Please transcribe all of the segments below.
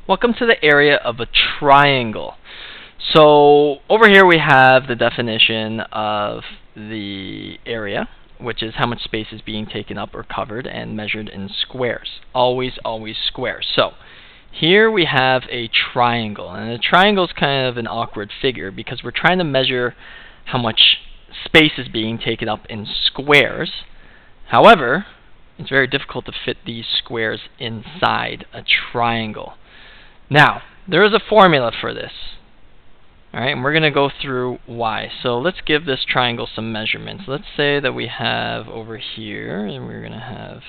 Welcome to the area of a triangle. So over here we have the definition of the area, which is how much space is being taken up or covered and measured in squares. Always squares. So here we have a triangle, and a triangle is kind of an awkward figure because we're trying to measure how much space is being taken up in squares. However, it's very difficult to fit these squares inside a triangle. Now, there is a formula for this. Alright, and we're going to go through why. So let's give this triangle some measurements. Let's say that we have over here, and we're going to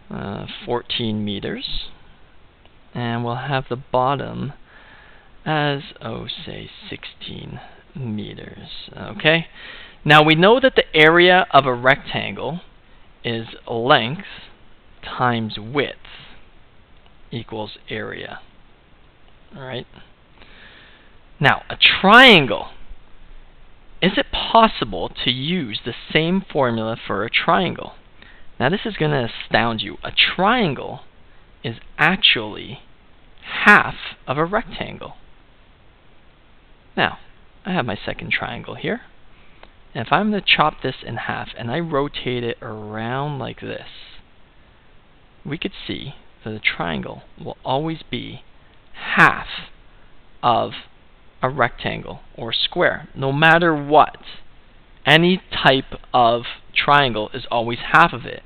have 14 meters. And we'll have the bottom as, say 16 meters. Okay? Now we know that the area of a rectangle is length times width equals area. Alright? Now, a triangle. Is it possible to use the same formula for a triangle? Now this is going to astound you. A triangle is actually half of a rectangle. Now, I have my second triangle here. And if I'm going to chop this in half and I rotate it around like this, we could see that a triangle will always be half of a rectangle or square, no matter what. Any type of triangle is always half of it.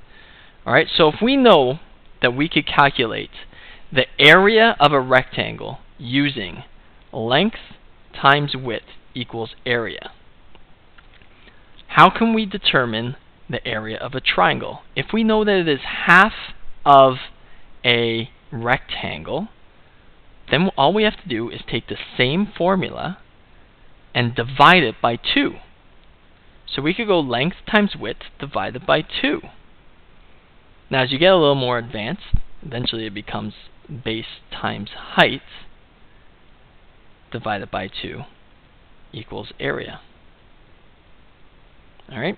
Alright, so if we know that we could calculate the area of a rectangle using length times width equals area, how can we determine the area of a triangle? If we know that it is half of a rectangle, then all we have to do is take the same formula and divide it by 2. So we could go length times width divided by 2. Now as you get a little more advanced, eventually it becomes base times height divided by 2 equals area. Alright?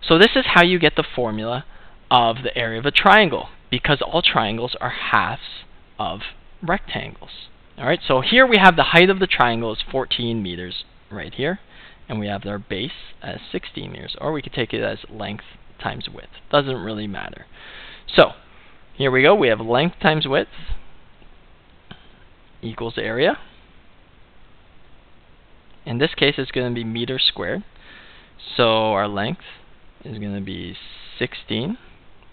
So this is how you get the formula of the area of a triangle, because all triangles are halves of rectangles. Alright, so here we have the height of the triangle is 14 meters right here, and we have our base as 16 meters, or we could take it as length times width. Doesn't really matter. So here we go, we have length times width equals area. In this case it's going to be meters squared, so our length is going to be 16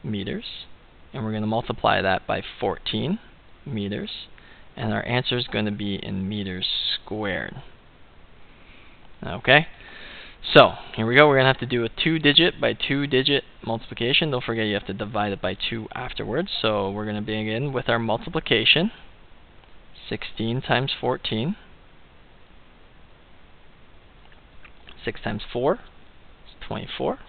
meters, and we're going to multiply that by 14 meters, and our answer is going to be in meters squared. Okay, so here we go. We're going to have to do a 2-digit by 2-digit multiplication. Don't forget you have to divide it by 2 afterwards. So we're going to begin with our multiplication. 16 times 14. 6 times 4 is 24.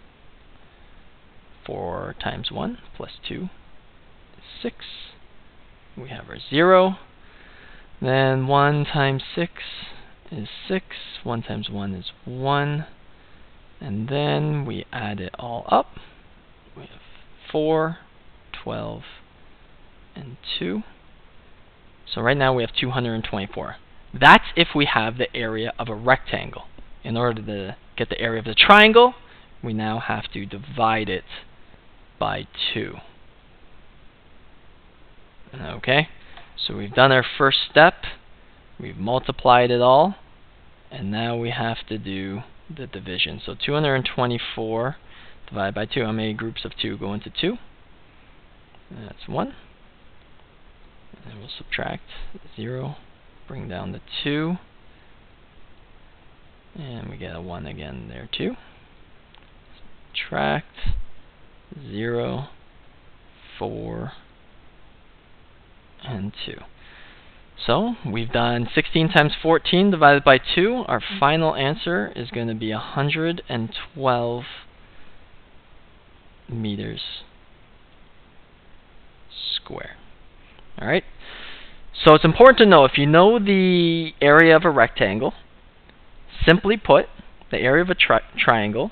4 times 1 plus 2 is 6. We have our 0. Then 1 times 6 is 6. 1 times 1 is 1. And then we add it all up. We have 4, 12, and 2. So right now we have 224. That's if we have the area of a rectangle. In order to get the area of the triangle, we now have to divide it by 2. Okay, so we've done our first step, we've multiplied it all, and now we have to do the division. So 224 divided by 2, how many groups of 2 go into 2? That's 1. And we'll subtract 0, bring down the 2, and we get a 1 again there too. Subtract 0, 4, and 2. So we've done 16 times 14 divided by 2. Our final answer is going to be 112 meters square. Alright? So it's important to know, if you know the area of a rectangle, simply put, the area of a triangle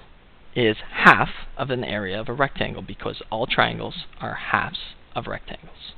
is half of an area of a rectangle, because all triangles are halves of rectangles.